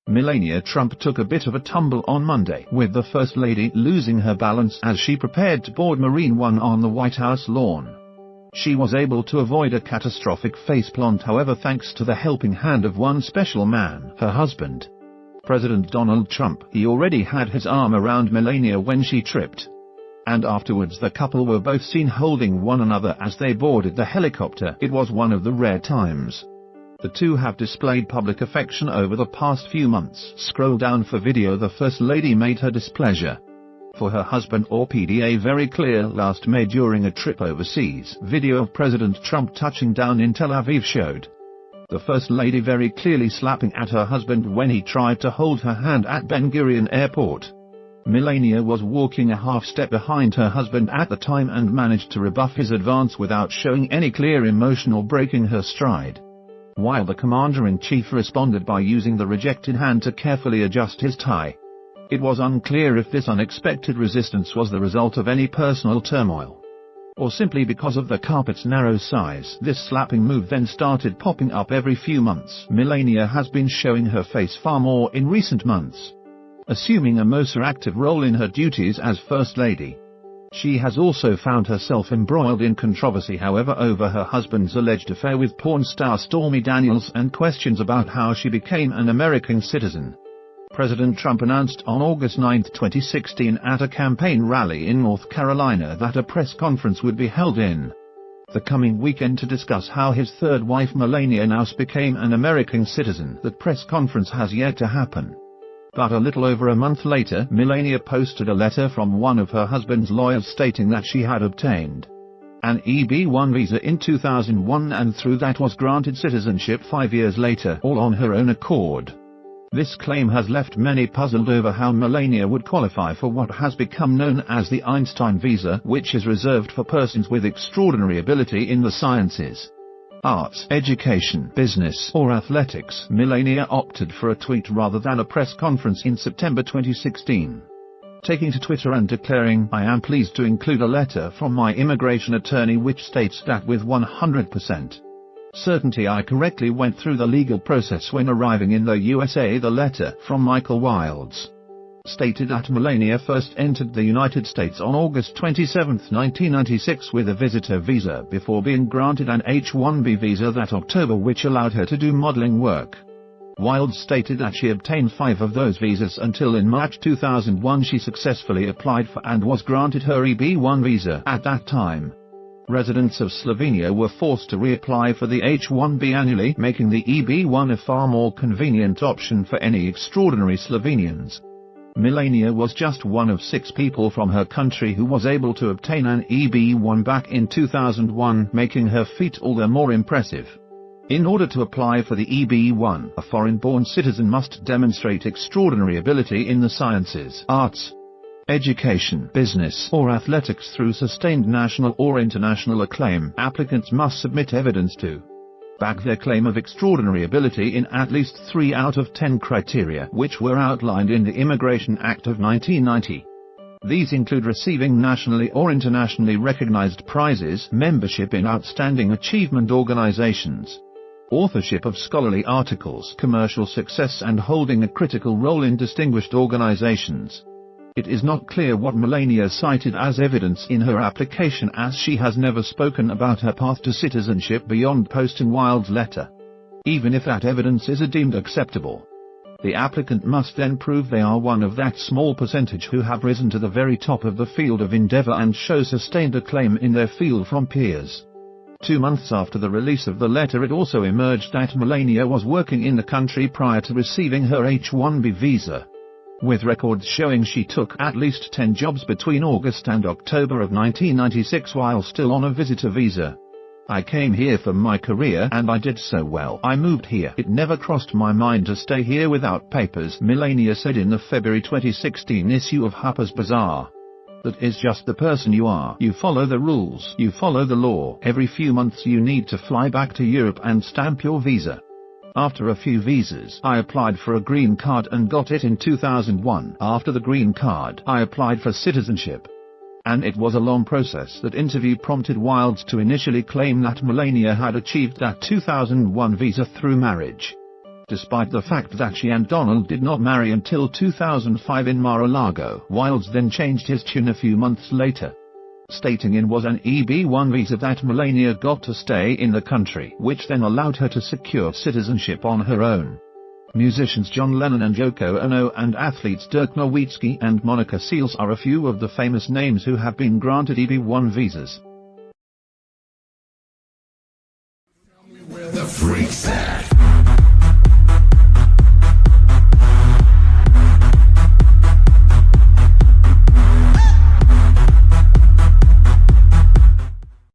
Melania Trump took a bit of a tumble on Monday, with the First Lady losing her balance as she prepared to board Marine One on the White House lawn. She was able to avoid a catastrophic faceplant, however, thanks to the helping hand of one special man, her husband. President Donald Trump. He already had his arm around Melania when she tripped. And afterwards the couple were both seen holding one another as they boarded the helicopter. It was one of the rare times. The two have displayed public affection over the past few months. Scroll down for video. The First Lady made her displeasure for her husband or PDA very clear last May during a trip overseas. Video of President Trump touching down in Tel Aviv showed the First Lady very clearly slapping at her husband when he tried to hold her hand at Ben Gurion Airport. Melania was walking a half step behind her husband at the time and managed to rebuff his advance without showing any clear emotion or breaking her stride, while the Commander-in-Chief responded by using the rejected hand to carefully adjust his tie. It was unclear if this unexpected resistance was the result of any personal turmoil, or simply because of the carpet's narrow size. This slapping move then started popping up every few months. Melania has been showing her face far more in recent months, assuming a more active role in her duties as First Lady. She has also found herself embroiled in controversy, however, over her husband's alleged affair with porn star Stormy Daniels and questions about how she became an American citizen. President Trump announced on August 9, 2016 at a campaign rally in North Carolina that a press conference would be held in the coming weekend to discuss how his third wife Melania now became an American citizen. That press conference has yet to happen. But a little over a month later, Melania posted a letter from one of her husband's lawyers stating that she had obtained an EB-1 visa in 2001 and through that was granted citizenship 5 years later, all on her own accord. This claim has left many puzzled over how Melania would qualify for what has become known as the Einstein visa, which is reserved for persons with extraordinary ability in the sciences, arts, education, business, or athletics. Melania opted for a tweet rather than a press conference in September 2016, taking to Twitter and declaring, "I am pleased to include a letter from my immigration attorney which states that with 100% certainty I correctly went through the legal process when arriving in the USA." The letter from Michael Wilds stated that Melania first entered the United States on August 27, 1996 with a visitor visa before being granted an H-1B visa that October, which allowed her to do modeling work. Wilds stated that she obtained 5 of those visas until in March 2001 she successfully applied for and was granted her EB-1 visa. At that time, residents of Slovenia were forced to reapply for the H-1B annually, making the EB-1 a far more convenient option for any extraordinary Slovenians. Melania was just one of 6 people from her country who was able to obtain an EB-1 back in 2001, making her feat all the more impressive. In order to apply for the EB-1, a foreign-born citizen must demonstrate extraordinary ability in the sciences, arts, education, business, or athletics through sustained national or international acclaim. Applicants must submit evidence to back their claim of extraordinary ability in at least 3 out of 10 criteria, which were outlined in the Immigration Act of 1990. These include receiving nationally or internationally recognized prizes, membership in outstanding achievement organizations, authorship of scholarly articles, commercial success, and holding a critical role in distinguished organizations. It is not clear what Melania cited as evidence in her application, as she has never spoken about her path to citizenship beyond posting Wilds' letter. Even if that evidence is deemed acceptable, the applicant must then prove they are one of that small percentage who have risen to the very top of the field of endeavor and show sustained acclaim in their field from peers. 2 months after the release of the letter, it also emerged that Melania was working in the country prior to receiving her H-1B visa, with records showing she took at least 10 jobs between August and October of 1996 while still on a visitor visa. "I came here for my career and I did so well. I moved here. It never crossed my mind to stay here without papers," Melania said in the February 2016 issue of Harper's Bazaar. "That is just the person you are. You follow the rules. You follow the law. Every few months you need to fly back to Europe and stamp your visa. After a few visas, I applied for a green card and got it in 2001. After the green card, I applied for citizenship. And it was a long process." That interview prompted Wilds to initially claim that Melania had achieved that 2001 visa through marriage. despite the fact that she and Donald did not marry until 2005 in Mar-a-Lago. Wilds then changed his tune a few months later, stating it was an EB-1 visa that Melania got to stay in the country, which then allowed her to secure citizenship on her own. Musicians John Lennon and Yoko Ono and athletes Dirk Nowitzki and Monica Seles are a few of the famous names who have been granted EB-1 visas. The freaks